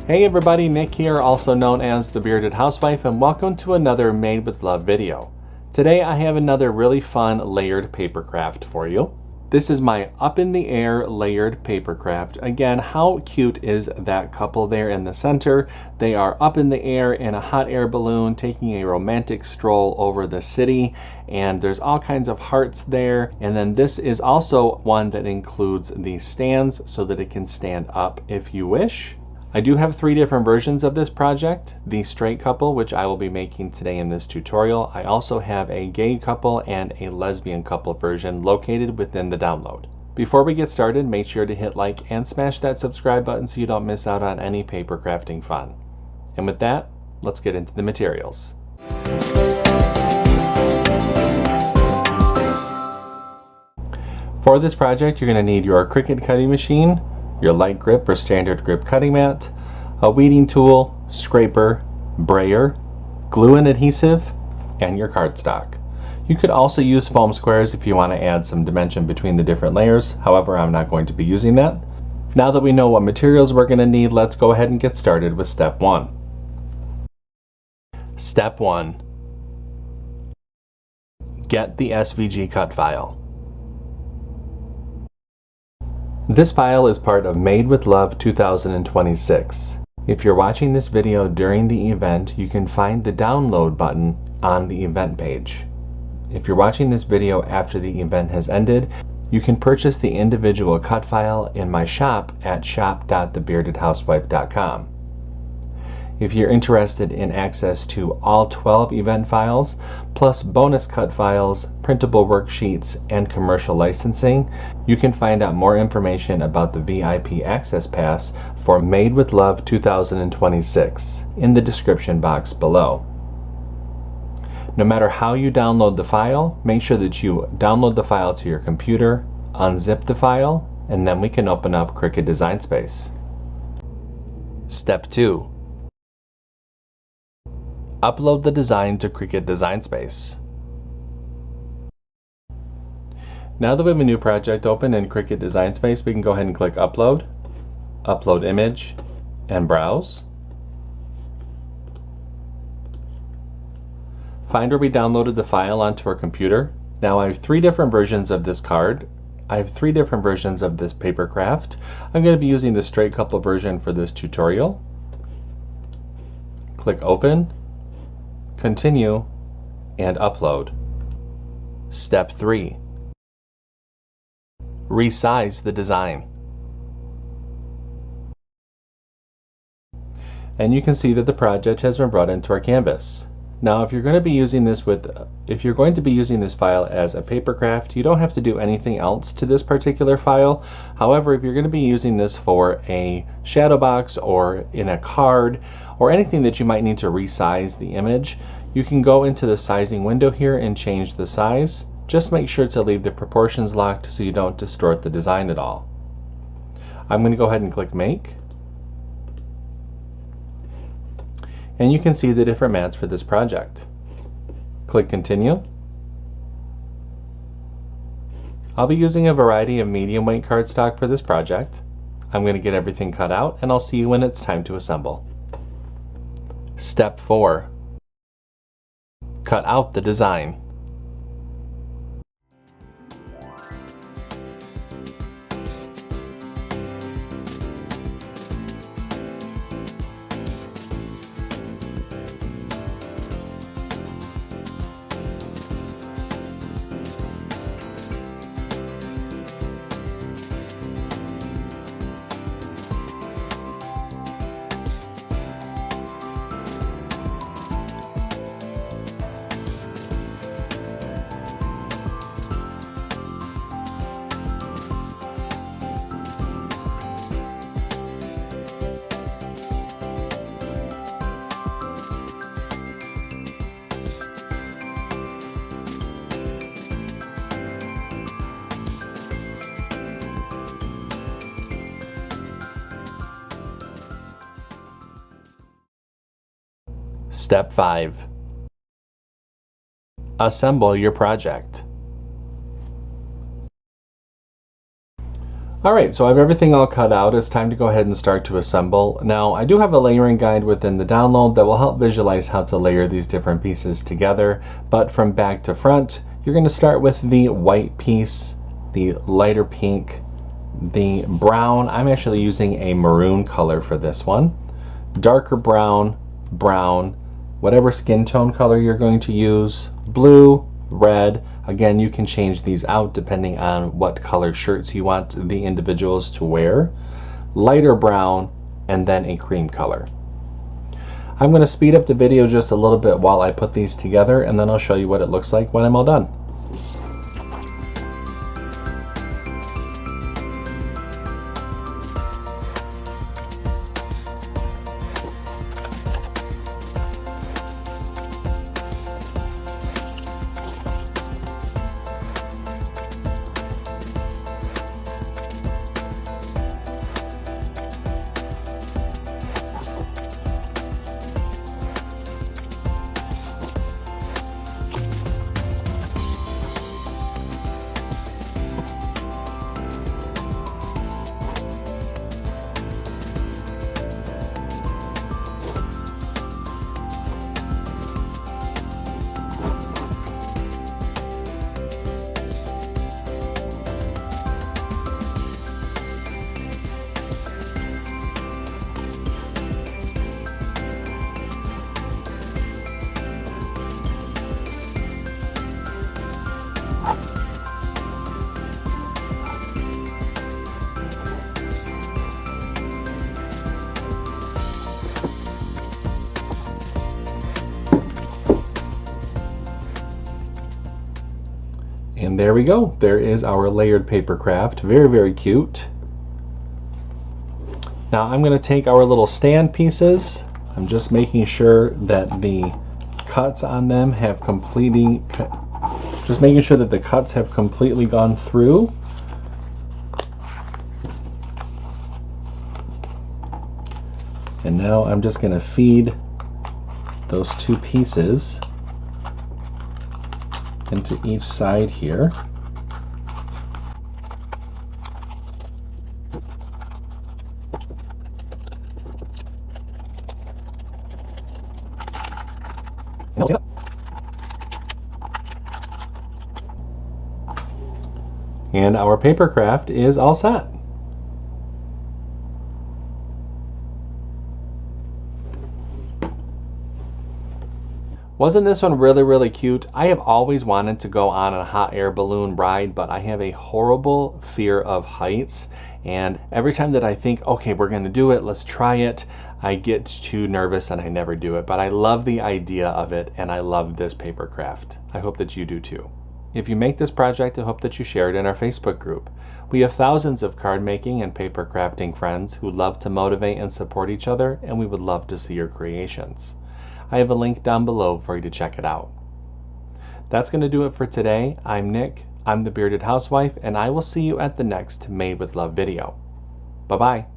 Hey everybody, Nick here, also known as the Bearded Housewife, and welcome to another Made with Love video. Today I have another really fun layered paper craft for you. This is my up in the air layered paper craft. Again, how cute is that couple there in the center? They are up in the air in a hot air balloon taking a romantic stroll over the city, and there's all kinds of hearts there. And then this is also one that includes the stands so that it can stand up if you wish. I do have 3 different versions of this project. The straight couple, which I will be making today in this tutorial. I also have a gay couple and a lesbian couple version located within the download. Before we get started, make sure to hit like and smash that subscribe button so you don't miss out on any paper crafting fun. And with that, let's get into the materials. For this project, you're going to need your CRICUT cutting machine, your light grip or standard grip cutting mat, a weeding tool, scraper, brayer, glue and adhesive, and your cardstock. You could also use foam squares if you want to add some dimension between the different layers. However, I'm not going to be using that. Now that we know what materials we're going to need, let's go ahead and get started with step 1. Step 1. Get the SVG cut file. This file is part of Made with Love 2026. If you're watching this video during the event, you can find the download button on the event page. If you're watching this video after the event has ended, you can purchase the individual cut file in my shop at shop.thebeardedhousewife.com. If you're interested in access to all 12 event files, plus bonus cut files, printable worksheets, and commercial licensing, you can find out more information about the VIP Access Pass for Made with Love 2026 in the description box below. No matter how you download the file, make sure that you download the file to your computer, unzip the file, and then we can open up CRICUT Design Space. Step 2. Upload the design to CRICUT Design Space. Now that we have a new project open in CRICUT Design Space, we can go ahead and click Upload, Upload Image, and Browse. Find where we downloaded the file onto our computer. Now I have 3 different versions of this card. I have 3 different versions of this paper craft. I'm going to be using the straight couple version for this tutorial. Click Open, Continue, and Upload. Step 3. Resize the design. And you can see that the project has been brought into our canvas. Now if you're going to be using this file as a paper craft, you don't have to do anything else to this particular file. However, if you're going to be using this for a shadow box or in a card or anything that you might need to resize the image, you can go into the sizing window here and change the size. Just make sure to leave the proportions locked so you don't distort the design at all. I'm going to go ahead and click Make. And you can see the different mats for this project. Click Continue. I'll be using a variety of medium weight cardstock for this project. I'm going to get everything cut out and I'll see you when it's time to assemble. Step 4. Cut out the design. Step 5. Assemble your project. Alright, so I have everything all cut out. It's time to go ahead and start to assemble. Now, I do have a layering guide within the download that will help visualize how to layer these different pieces together, but from back to front, you're going to start with the white piece, the lighter pink, the brown. I'm actually using a maroon color for this one. Darker brown, brown, whatever skin tone color you're going to use, blue, red. Again, you can change these out depending on what colored shirts you want the individuals to wear. Lighter brown, and then a cream color. I'm going to speed up the video just a little bit while I put these together, and then I'll show you what it looks like when I'm all done. And there we go. There is our layered paper craft. Very, very cute. Now I'm going to take our little stand pieces. I'm just making sure that the cuts on them have completely, just making sure that the cuts have completely gone through. And now I'm just going to feed those two pieces into each side here. And our paper craft is all set. Wasn't this one really, really cute? I have always wanted to go on a hot air balloon ride, but I have a horrible fear of heights. And every time that I think, okay, we're gonna do it, let's try it, I get too nervous and I never do it. But I love the idea of it, and I love this paper craft. I hope that you do too. If you make this project, I hope that you share it in our Facebook group. We have thousands of card making and paper crafting friends who love to motivate and support each other, and we would love to see your creations. I have a link down below for you to check it out. That's going to do it for today. I'm Nick, I'm the Bearded Housewife, and I will see you at the next Made with Love video. Bye-bye.